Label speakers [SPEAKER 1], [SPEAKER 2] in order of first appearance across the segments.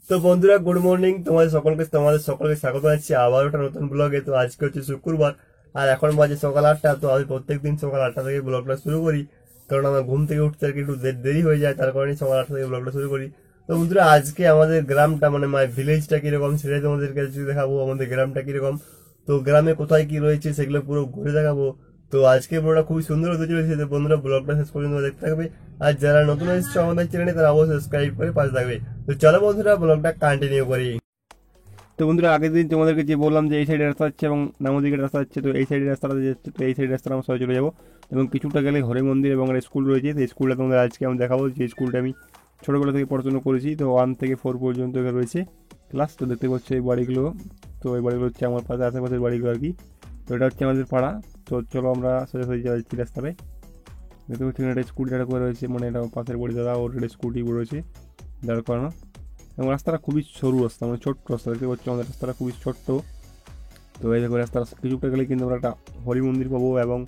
[SPEAKER 1] তো বন্ধুরা, good morning. তোমাদের সকলকে স্বাগত জানাচ্ছি আবার একটা নতুন ব্লগে। তো আজকে হচ্ছে শুক্রবার, আর এখন বাজে সকাল 8টা। তো আমি প্রত্যেকদিন সকাল 8টা থেকে ব্লগটা শুরু করি, কারণ আমার ঘুম থেকে উঠতে আর কি একটু দেরি হয়ে যায়, তার কারণে সকাল 8টা থেকে ব্লগটা শুরু করি। তো বন্ধুরা, আজকে আমাদের গ্রামটা মানে মাই ভিলেজটা কিরকম সেটাই তোমাদের কাছে দেখাবো, আমাদের গ্রামটা কিরকম। তো গ্রামে কোথায় কি রয়েছে সেগুলো পুরো ঘুরে দেখাবো। তো আজকে ব্লগটা খুবই সুন্দর হতে চলেছে। তো বন্ধুরা, ব্লগটা শেষ পর্যন্ত দেখতে থাকবে, আর যারা নতুন এসেছে আমাদের চ্যানেলে তারা অবশ্যই সাবস্ক্রাইব করে পাশে থাকবে। তো চলো বন্ধুরা, ব্লগটা কন্টিনিউ করি। তো বন্ধুরা, আগের দিন তোমাদেরকে যে বললাম যে এই সাইডে রাস্তা যাচ্ছে এবং নামদিকের রাস্তা যাচ্ছে, তো এই সাইডে রাস্তাটা যাচ্ছে, তো এই সাইডে রাস্তাটা আমরা সবাই চলে যাবো। এবং কিছুটা গেলে হরি মন্দির এবং একটা স্কুল রয়েছে, তো স্কুলটা তোমাদের আজকে আমি দেখাবো। যে স্কুলটা আমি ছোটোবেলা থেকে পড়াশোনা করেছি, তো 1 থেকে 4 পর্যন্ত এখানে রয়েছে ক্লাস। তো দেখতে পাচ্ছি এই বাড়িগুলো, তো এই বাড়িগুলো হচ্ছে আমার পাশে আশেপাশের বাড়িগুলো আর কি। তো এটা হচ্ছে আমাদের পাড়া। তো চলো আমরা সোজাসুজি যাচ্ছি রাস্তায়। দেখতে পাচ্ছি একটা স্কুটি দাঁড় করে রয়েছে, মানে এটা পাশের বাড়ি দাদা, ওর একটা স্কুটি রয়েছে দাঁড় করানো। এবং রাস্তাটা খুবই সরু রাস্তা, মানে ছোট্ট রাস্তা। দেখতে পাচ্ছি আমাদের রাস্তাটা খুবই ছোট্ট। তো এই দেখো, রাস্তার কিছুটা গেলে কিন্তু আমরা একটা হরি মন্দির পাবো, এবং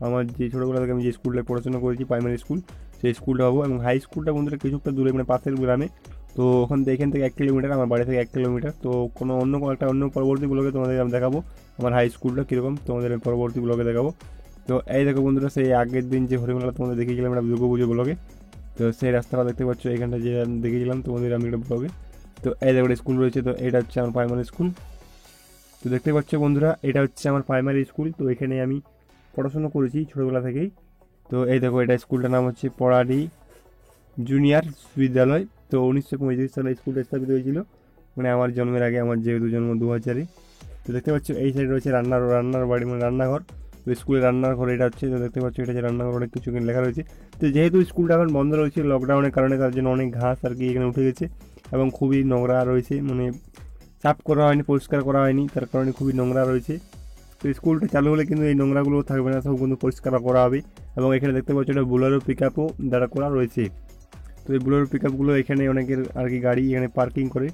[SPEAKER 1] আমার যে ছোটোবেলা থেকে আমি যে স্কুলটায় পড়াশোনা করেছি প্রাইমারি স্কুল, সেই স্কুলটা পাবো। এবং হাই স্কুলটা বন্ধুরা কিছুটা দূরে, মানে পাশের গ্রামে। তো এখান থেকে 1 কিলোমিটার, আমার বাড়ি থেকে 1 কিলোমিটার। তো কোনো অন্য পরবর্তী ব্লগে তোমাদের আমি দেখাবো আমার হাই স্কুলটা কীরকম, তোমাদের পরবর্তী ব্লগে দেখাবো। তো এই দেখো বন্ধুরা, সেই আগের দিন যে হরিমেলা তোমাদের দেখিয়েছিলাম একটা দুর্গা পুজো ব্লগে, তো সেই রাস্তাটা দেখতে পাচ্ছ এখানটা যে দেখেছিলাম তোমাদের আমি একটা ব্লগে। তো এই দেখো স্কুল রয়েছে, তো এটা হচ্ছে আমার প্রাইমারি স্কুল। তো দেখতে পাচ্ছ বন্ধুরা, এটা হচ্ছে আমার প্রাইমারি স্কুল। তো এখানে আমি পড়াশোনা করেছি ছোটোবেলা থেকেই। তো এই দেখো, এটা স্কুলটার নাম হচ্ছে পড়াডি জুনিয়র বিদ্যালয়। তো 1935 সালে স্কুলটা স্থাপিত হয়েছিল, মানে আমার জন্মের আগে, আমার যেহেতু জন্ম 2000-এ। তো দেখতে পাচ্ছ এই সাইডে রয়েছে রান্নার বাড়ি, মানে রান্নাঘর। তো স্কুলের রান্নার ঘর এটা হচ্ছে। তো দেখতে পাচ্ছ এটা হচ্ছে রান্নাঘর, অনেক কিছু এখানে লেখা রয়েছে। তো যেহেতু স্কুলটা এখন বন্ধ রয়েছে লকডাউনের কারণে, তার জন্য অনেক ঘাস আর কি এখানে উঠে গেছে, এবং খুবই নোংরা রয়েছে, মানে সাফ করা হয়নি, পরিষ্কার করা হয়নি, তার কারণে খুবই নোংরা রয়েছে। তো স্কুলটা চালু হলে কিন্তু এই নোংরাগুলো থাকবে না, সব কিন্তু পরিষ্কার করা হবে। এবং এখানে দেখতে পাচ্ছ একটা বোলেরো পিক আপও দাঁড়া করা রয়েছে। তো এই বোলেরো পিক আপগুলো এখানে অনেকের আর কি গাড়ি এখানে পার্কিং করে,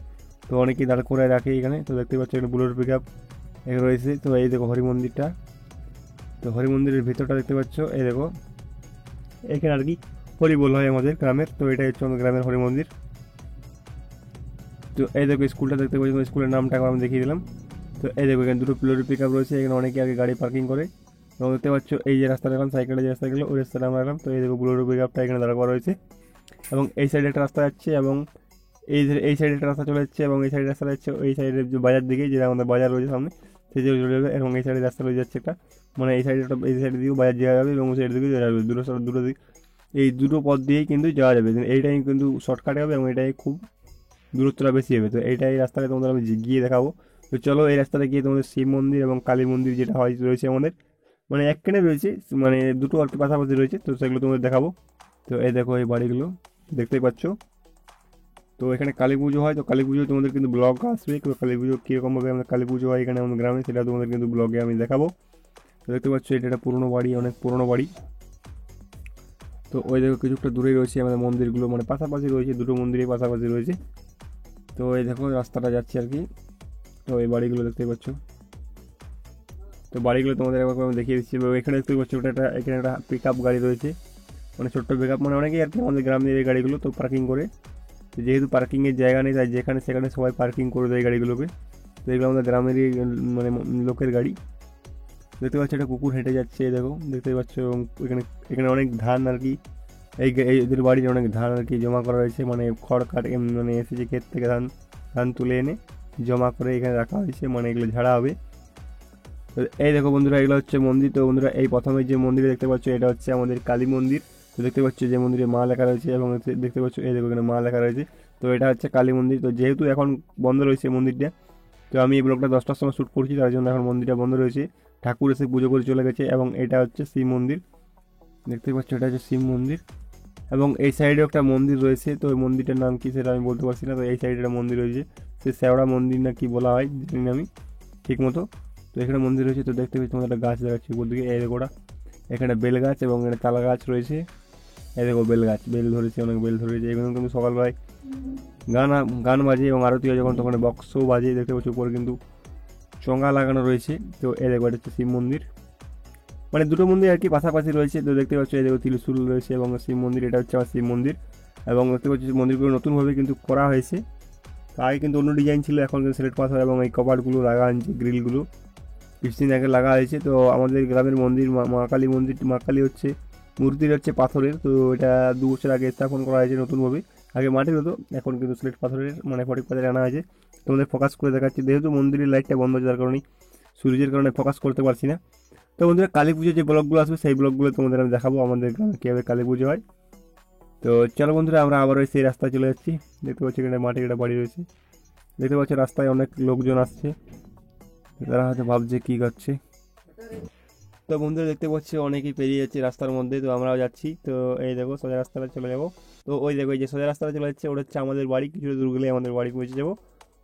[SPEAKER 1] তো অনেকেই দাঁড় করে রাখে এখানে। তো দেখতে পাচ্ছ একটা বোলেরো পিক আপ এখানে রয়েছে। তো এই দেখো হরি মন্দিরটা, তো হরি মন্দিরের ভেতরটা দেখতে পাচ্ছ। এই দেখো এখানে আর কি হরি বল হয় আমাদের গ্রামের। তো এটাই হচ্ছে আমাদের গ্রামের হরি মন্দির। তো এই দেখো স্কুলটা দেখতে পাচ্ছি, স্কুলের নামটা আমি দেখিয়ে দিলাম। তো এই দেখো এখানে দুটো বোলেরো পিক আপ রয়েছে, এখানে অনেকে আগে গাড়ি পার্কিং করে। এবং দেখতে পাচ্ছ এই যে রাস্তা দেখলাম, সাইকেলে যে রাস্তা গেলো ওই রাস্তাটা আমরা রাখলাম। তো এই দেখো বোলেরো পিক আপটা এখানে দাঁড়া করা রয়েছে, এবং এই সাইডে একটা রাস্তা যাচ্ছে, এবং এই সাইডে একটা রাস্তা চলে যাচ্ছে, এবং এই সাইডে রাস্তা যাচ্ছে ওই সাইডে যে বাজার দিকে, যে আমাদের বাজার রয়েছে সামনে, সেই দিকে চলে যাবে। এবং এই সাইডে রাস্তা রয়ে যাচ্ছে একটা, মানে এই সাইডে এই সাইডের দিকেও বাজার যাওয়া যাবে, এবং ওই সাইডের দিকে যাওয়া যাবে। দুটো দিক, এই দুটো পথ দিয়েই কিন্তু যাওয়া যাবে। এইটাই কিন্তু শর্টকাটে হবে, এবং এটাই খুব দূরত্বটা বেশি হবে। তো এই রাস্তাটা তোমাদের আমি গিয়ে দেখাবো। তো চলো এই রাস্তাটা গিয়ে তোমাদের শিব মন্দির এবং কালী মন্দির যেটা হয় রয়েছে আমাদের, মানে একখানে রয়েছে, মানে দুটো আর কি পাশাপাশি রয়েছে, তো সেগুলো তোমাদের দেখাবো। তো এই দেখো এই বাড়িগুলো দেখতেই পাচ্ছ। তো এখানে কালী পুজো হয়, তো কালী পুজো তোমাদের কিন্তু ব্লগ আসবে। তো কালী পুজো কীরকমভাবে আমাদের কালী পুজো হয় এখানে আমাদের গ্রামে, সেটা তোমাদের কিন্তু ব্লগে আমি দেখাবো। তো দেখতে পাচ্ছ এটা একটা পুরোনো বাড়ি, অনেক পুরোনো বাড়ি। তো ওই দেখো কিছুটা দূরেই রয়েছে আমাদের মন্দিরগুলো, মানে পাশাপাশি রয়েছে, দুটো মন্দিরই পাশাপাশি রয়েছে। তো এই দেখো রাস্তাটা যাচ্ছে আর কি। তো এই বাড়িগুলো দেখতেই পাচ্ছ। তো বাড়িগুলো তোমাদের একবার আমি দেখিয়ে দিচ্ছি। এখানে দেখতে পাচ্ছ ওটা এখানে একটা পিক আপ গাড়ি রয়েছে, মানে ছোট্ট পিক আপ, মানে অনেকেই আর কি আমাদের গ্রামের এই গাড়িগুলো তো পার্কিং করে। তো যেহেতু পার্কিংয়ের জায়গা নেই, তাই যেখানে সেখানে সবাই পার্কিং করে দেয় গাড়িগুলোকে। তো এগুলো আমাদের গ্রামেরই মানে লোকের গাড়ি। দেখতে পাচ্ছ একটা কুকুর হেঁটে যাচ্ছে, দেখো দেখতেই পাচ্ছ। এবং এখানে এখানে অনেক ধান আর কি, এদের বাড়ির অনেক ধান আর কি জমা করা রয়েছে, মানে খড় কাটে, মানে এসেছে ক্ষেত থেকে ধান ধান তুলে এনে জমা করে এখানে রাখা হয়েছে, মানে এগুলো ঝাড়া হবে। তো এই দেখো বন্ধুরা, এগুলো হচ্ছে মন্দির। তো বন্ধুরা, এই প্রথমে যে মন্দির দেখতে পাচ্ছ এটা হচ্ছে আমাদের কালী মন্দির। তো দেখতে পাচ্ছ যে মন্দিরে মা লেখা রয়েছে, এবং দেখতে পাচ্ছ এই দেখো এখানে মা লেখা রয়েছে। তো এটা হচ্ছে কালী মন্দির। তো যেহেতু এখন বন্ধ রয়েছে মন্দিরটা, তো আমি এই ব্লগটা 10টার সময় শ্যুট করছি, তার জন্য এখন মন্দিরটা বন্ধ রয়েছে, ঠাকুর এসে পুজো করে চলে গেছে। এবং এটা হচ্ছে শিব মন্দির, দেখতে পাচ্ছ এটা হচ্ছে শিব মন্দির। এবং এই সাইডে একটা মন্দির রয়েছে, তো ওই মন্দিরটার নাম কি সেটা আমি বলতে পারছি না। তো এই সাইডে একটা মন্দির রয়েছে, সে শ্যাওড়া মন্দির না কি বলা হয় জানি না আমি ঠিক মতো। তো এখানে মন্দির রয়েছে। তো দেখতে পাচ্ছি তোমাদের একটা গাছ দেখাচ্ছি উপর দিকে, এই দেখো ওটা এখানে বেল গাছ, এবং এখানে তালা গাছ রয়েছে। এই দেখো বেল গাছ, বেল ধরেছে, অনেক বেল ধরেছে। এখানে কিন্তু সকালবেলায় গান বাজে, এবং আরতি হয় যখন, তখন বক্সও বাজে। দেখতে পাচ্ছি উপরে কিন্তু চঙ্গা লাগানো রয়েছে। তো এই দেখো এটা হচ্ছে শিব মন্দির, মানে দুটো মন্দির আর কি পাশাপাশি রয়েছে। তো দেখতে পাচ্ছ এই দেখো ত্রিশূল রয়েছে এবং শিব মন্দির, এটা হচ্ছে আমার শিব মন্দির। এবং দেখতে পাচ্ছি মন্দিরগুলো নতুনভাবে কিন্তু করা হয়েছে, তো আগে কিন্তু অন্য ডিজাইন ছিল, এখন কিন্তু সিলেট পাথর এবং এই কপাটগুলো লাগা হয়েছে, গ্রিলগুলো কিছুদিন আগে লাগা হয়েছে। তো আমাদের গ্রামের মন্দির মা কালী মন্দির, মা কালী হচ্ছে মূর্তির হচ্ছে পাথরের। তো এটা 2 বছর আগে স্থাপন করা হয়েছে নতুনভাবে, আগে মাটির হতো, এখন কিন্তু স্লেট পাথরের মানে ফটিক পাথরে আনা হয়েছে। তোমাদের ফোকাস করে দেখাচ্ছি, যেহেতু মন্দিরের লাইটটা বন্ধ আছে, যার কারণে সূর্যের কারণে ফোকাস করতে পারছি না। তো বন্ধুরা কালী পুজোর যে ব্লগগুলো আসবে সেই ব্লগগুলো তোমাদের আমি দেখাবো আমাদের গ্রামে কীভাবে কালী পুজো হয়। তো চলো বন্ধুরা আমরা আবার ওই সেই রাস্তায় চলে যাচ্ছি। দেখতে পাচ্ছি এখানে মাটির একটা বাড়ি রয়েছে, দেখতে পাচ্ছি রাস্তায় অনেক লোকজন আসছে, তারা হয়তো ভাবছে কী করছে। তো বন্ধুরা দেখতে পাচ্ছি অনেকেই পেরিয়ে যাচ্ছে রাস্তার মধ্যে, তো আমরাও যাচ্ছি। তো এই দেখো সোজা রাস্তাটা চলে যাবো। তো ওই দেখো এই যে সোজা রাস্তাটা চলে যাচ্ছে, ওটা হচ্ছে আমাদের বাড়ি, কিছুটা দূর গেলে আমাদের বাড়ি পৌঁছে যাবো।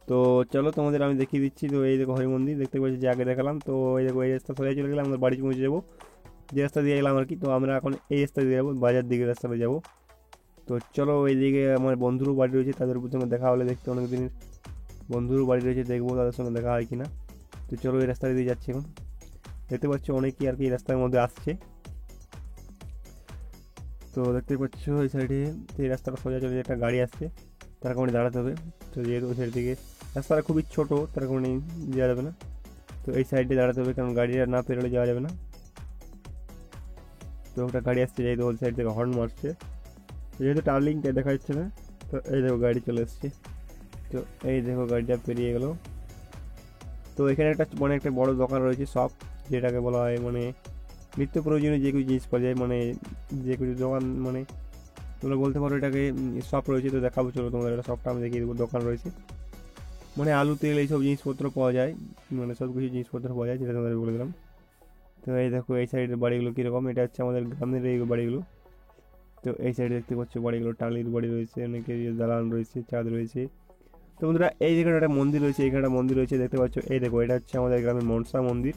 [SPEAKER 1] তো চলো তোমাদের আমি দেখিয়ে দিচ্ছি। তো এই দেখো হরি মন্দির দেখতে পাচ্ছি যে আগে দেখালাম। তো এই দেখো এই রাস্তা সোজা চলে গেলে আমাদের বাড়ি পৌঁছে যাবো, যে রাস্তা দিয়ে গেলাম আর কি। তো আমরা এখন এই রাস্তা দিয়ে যাবো, বাজার দিকে রাস্তাটা যাবো। তো চলো এইদিকে আমার বন্ধুরও বাড়ি রয়েছে, তাদের সঙ্গে দেখা হলে দেখতে অনেক দিনের বন্ধুরও বাড়ি রয়েছে, দেখবো তাদের সঙ্গে দেখা হয় কিনা। তো চলো এই রাস্তা দিয়ে যাচ্ছি এখন। দেখতে পাচ্ছ অনেকেই আর কি রাস্তার মধ্যে আসছে। তো দেখতে পাচ্ছ এই সাইডে এই রাস্তাটা সোজা চলে একটা গাড়ি আসছে, তার কারণে দাঁড়াতে হবে। তো যেহেতু ওই সাইড থেকে রাস্তাটা খুবই ছোটো, তার কারণে যাওয়া যাবে না। তো এই সাইডে দাঁড়াতে হবে, কারণ গাড়িটা না পেরোলে যাওয়া যাবে না। তো একটা গাড়ি আসছে, যেহেতু ওই সাইড থেকে হর্ন মারছে, যেহেতু টার্লিংটা দেখা যাচ্ছে না। তো এই দেখো গাড়ি চলে এসছে। তো এই দেখো গাড়িটা পেরিয়ে গেল। তো এখানে একটা মানে একটা বড় দোকান রয়েছে, শপ, যেটাকে বলা হয় মানে নিত্য প্রয়োজনীয় যে কিছু জিনিস পাওয়া যায়, মানে যে কিছু দোকান, মানে তোমরা বলতে পারো এটাকে শপ রয়েছে। তো দেখাবো চলো তোমাদের একটা শপটা আমি দেখিয়ে দেবো। দোকান রয়েছে মানে আলু তেল এইসব জিনিসপত্র পাওয়া যায়, মানে সব কিছু জিনিসপত্র পাওয়া যায়, যেটা তোমাদের বলে দিলাম। তো এই দেখো এই সাইডের বাড়িগুলো কীরকম, এটা হচ্ছে আমাদের গ্রামের এই বাড়িগুলো। তো এই সাইডে দেখতে পাচ্ছ বাড়িগুলো টালির বাড়ি রয়েছে, অনেকের দালান রয়েছে, ছাদ রয়েছে। তো বন্ধুরা এই যেখানে একটা মন্দির রয়েছে, এখানে একটা মন্দির রয়েছে দেখতে পাচ্ছ। এই দেখো এটা হচ্ছে আমাদের গ্রামের মনসা মন্দির।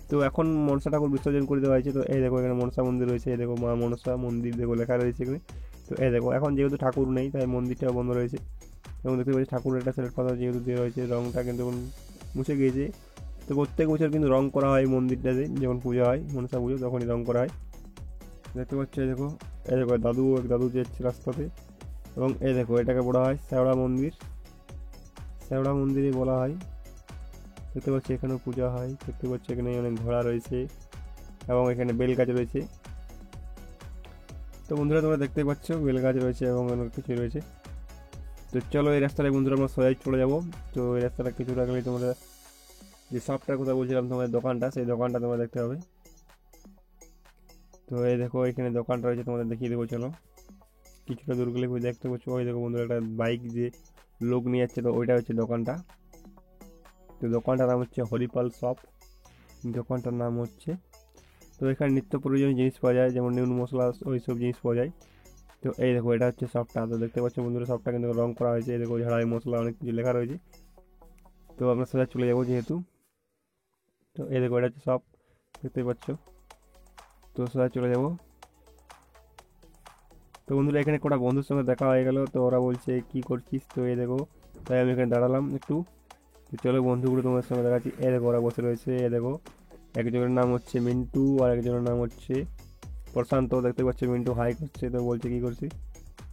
[SPEAKER 1] তো এখন মনসা ঠাকুর বিসর্জন করে দেওয়া হয়েছে। তো এই দেখো এখানে মনসা মন্দির রয়েছে, এই দেখো মা মনসা মন্দির দেখো লেখা রয়েছে এখানে। তো এই দেখো এখন যেহেতু ঠাকুর নেই তাই মন্দিরটা বন্ধ রয়েছে, এবং দেখতে পাচ্ছি ঠাকুরের একটা সিলেট পাতা যেহেতু দেওয়া হয়েছে, রঙটা কিন্তু মুছে গিয়েছে। তো প্রত্যেক বছর কিন্তু রঙ করা হয় মন্দিরটাতে, যখন পূজা হয় মনসা পুজো তখনই রঙ করা হয়। দেখতে পাচ্ছ এই দেখো দাদু এক দাদু যাচ্ছে রাস্তাতে, এবং এই দেখো এটাকে বলা হয় শ্যাওড়া মন্দির, শ্যাওড়া মন্দিরে বলা হয়। দেখতে পাচ্ছি এখানেও পূজা হয়, দেখতে পাচ্ছি এখানে অনেক ঘোড়া রয়েছে এবং এখানে বেল গাছ রয়েছে। তো বন্ধুরা তোমরা দেখতে পাচ্ছ বেল গাছ রয়েছে এবং অনেক কিছু রয়েছে। তো চলো এই রাস্তাটায় বন্ধুরা আমরা সোজাই চলে যাবো। তো এই রাস্তাটা কিছুটা গেলেই তোমরা যে শপটার কথা বলছিলাম তোমাদের দোকানটা, সেই দোকানটা তোমরা দেখতে হবে। তো এই দেখো এখানে দোকানটা রয়েছে, তোমাদের দেখিয়ে দেবো চলো। কিছুটা দূর গেলে দেখতে পাচ্ছ ওই দেখো বন্ধুরা একটা বাইক যে লোক নিয়ে যাচ্ছে, তো ওইটা হচ্ছে দোকানটা। তো দোকানটার নাম হচ্ছে হরিপাল শপ, দোকানটার নাম হচ্ছে। তো এখানে নিত্য প্রয়োজনীয় জিনিস পাওয়া যায়, যেমন নুন মশলা ওই সব জিনিস পাওয়া যায়। তো এই দেখো এটা হচ্ছে শপটা। তো দেখতে পাচ্ছ বন্ধুরা শপটা কিন্তু রং করা হয়েছে, এই দেখো ঝাড়াই মশলা অনেক কিছু লেখা রয়েছে। তো আমরা সোজা চলে যাবো যেহেতু। তো এই দেখো এটা হচ্ছে শপ, দেখতে পাচ্ছ। তো সোজা চলে যাবো। তো বন্ধুরা এখানে কটা বন্ধুর সঙ্গে দেখা হয়ে গেল, তো ওরা বলছে কি করছিস। তো এই দেখো তাই আমি এখানে দাঁড়ালাম একটু। তো চলো বন্ধুগুলো তোমার সঙ্গে দেখাচ্ছি। এই দেখো ওরা বসে রয়েছে, এই দেখো একজনের নাম হচ্ছে মিন্টু আর একজনের নাম হচ্ছে প্রশান্ত। দেখতে পাচ্ছ মিন্টু হাই করছে, তো বলছে কী করছি।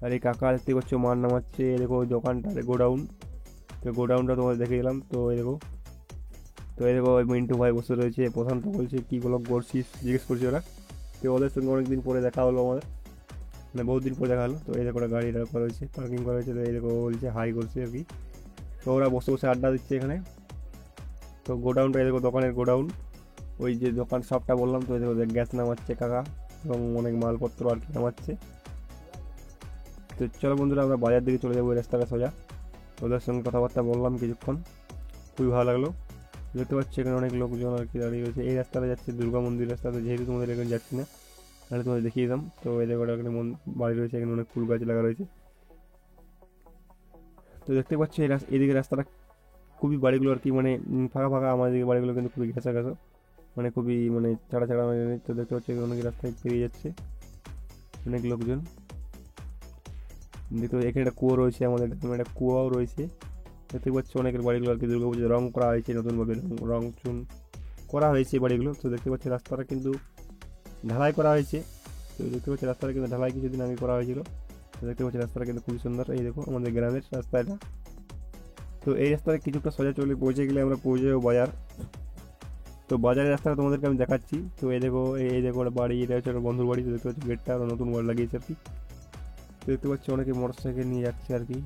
[SPEAKER 1] আর এই কাকা দেখতে পাচ্ছ মার নামাচ্ছে। এই দেখো ওই দোকানটা গোডাউন, তো গোডাউনটা তোমাদের দেখে দিলাম। তো এই দেখো, তো এই দেখো ওই মিন্টু ভাই বসে রয়েছে, প্রশান্ত বলছে কী ব্লগ করছিস জিজ্ঞেস করছি ওরা। তো ওদের সঙ্গে অনেকদিন পরে দেখা হলো আমাদের, মানে বহুত দিন পরে দেখা হলো। তো এই দেখো ওরা গাড়ি রাখা রয়েছে, পার্কিং করা হয়েছে। তো এই দেখো বলছে হাই করছে আর কি। তো ওরা বসে বসে আড্ডা দিচ্ছে এখানে। তো গোডাউনটা এই দেখো দোকানের গোডাউন, ওই যে দোকান শপটা বললাম। তো এই দেখো গ্যাস নামাচ্ছে কাকা এবং অনেক মালপত্র আর কি নামাচ্ছে। তো চলো বন্ধুরা আমরা বাজার দিকে চলে যাবো, ওই রাস্তাটা সোজা। ওদের সঙ্গে কথাবার্তা বললাম কিছুক্ষণ, খুবই ভালো লাগলো। দেখতে পাচ্ছি এখানে অনেক লোকজন আর কি দাঁড়িয়ে রয়েছে। এই রাস্তাটা যাচ্ছে দুর্গা মন্দির রাস্তা, তো যেহেতু তোমাদের এখানে যাচ্ছি না তাহলে তোমাদের দেখিয়ে দিলাম। তো এই দেখো এখানে বাড়ি রয়েছে, এখানে অনেক ফুল গাছ লাগা রয়েছে। তো দেখতে পাচ্ছি এদিকে রাস্তাটা খুবই বাড়িগুলো আর কি মানে ফাঁকা ফাঁকা, আমার দিকে বাড়িগুলো কিন্তু খুবই ঘেঁষা ঘেঁষো, মানে খুবই মানে ছাড়া ছাড়া। তো দেখতে পাচ্ছি অনেক রাস্তায় পেরিয়ে যাচ্ছে অনেক লোকজন। দেখতে এখানে একটা কুয়ো রয়েছে, আমাদের গ্রামে একটা কুয়োও রয়েছে। দেখতে পাচ্ছি অনেকের বাড়িগুলো আর কি দুর্গা পুজোয় রং করা হয়েছে, নতুনভাবে রং চুন করা হয়েছে বাড়িগুলো। তো দেখতে পাচ্ছি রাস্তাটা কিন্তু ঢালাই করা হয়েছে। তো দেখতে পাচ্ছি রাস্তাটা কিন্তু ঢালাই কিছুদিন আগে করা হয়েছিল। তো দেখতে পাচ্ছি রাস্তাটা কিন্তু খুবই সুন্দর। এই দেখো আমাদের গ্রামের রাস্তা এটা। তো এই রাস্তায় কিছুটা সোজা চলে পৌঁছে গেলে আমরা পৌঁছে যাবো বাজার। তো বাজারের রাস্তাটা তোমাদেরকে আমি দেখাচ্ছি। তো এই দেখো ওটা বাড়ি, এটা হচ্ছে ওটা বন্ধুর বাড়ি। তো দেখতে পাচ্ছি গেটটা ওরা নতুন বাড়ি লাগিয়েছে আর কি। তো দেখতে পাচ্ছি অনেকে মোটর সাইকেল নিয়ে যাচ্ছে আর কি।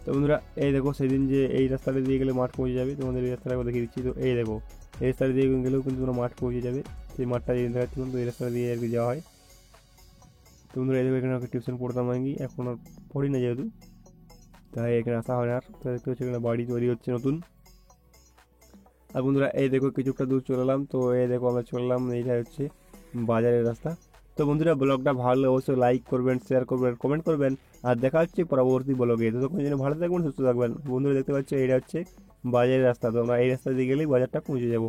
[SPEAKER 1] তো বন্ধুরা এই দেখো সেদিন যে এই রাস্তাটা দিয়ে গেলে মাঠ পৌঁছে যাবে, তোমাদের এই রাস্তাটা দেখিয়ে দিচ্ছি। তো এই দেখো এই রাস্তাটা দিয়ে গেলেও কিন্তু তোমরা মাঠ পৌঁছে যাবে। সেই মাঠটা দিয়ে দেখাচ্ছি, তো এই রাস্তাটা দিয়ে আর কি যাওয়া হয়। তো বন্ধুরা এই দেখো এখানে টিউশন পড়তাম আমি, এখন আর পড়ি না যেহেতু, তাই এখানে আসা হয় না আর। তো দেখতে পাচ্ছি এখানে বাড়ি তৈরি হচ্ছে নতুন। আর বন্ধুরা এই দেখো কিছুটা দূর চলে এলাম। তো এই দেখো আমরা চললাম, এইটা হচ্ছে বাজারের রাস্তা। তো বন্ধুরা ব্লগটা ভালো লাগলে অবশ্যই লাইক করবেন, শেয়ার করবেন, কমেন্ট করবেন। আর দেখা হচ্ছে পরবর্তী ব্লগে। ততক্ষণ যেন ভালো থাকবেন, সুস্থ থাকবেন। বন্ধুরা দেখতে পাচ্ছি এটা হচ্ছে বাজারের রাস্তা। তো আমরা এই রাস্তা দিয়ে গেলেই বাজারটা পৌঁছে যাবো।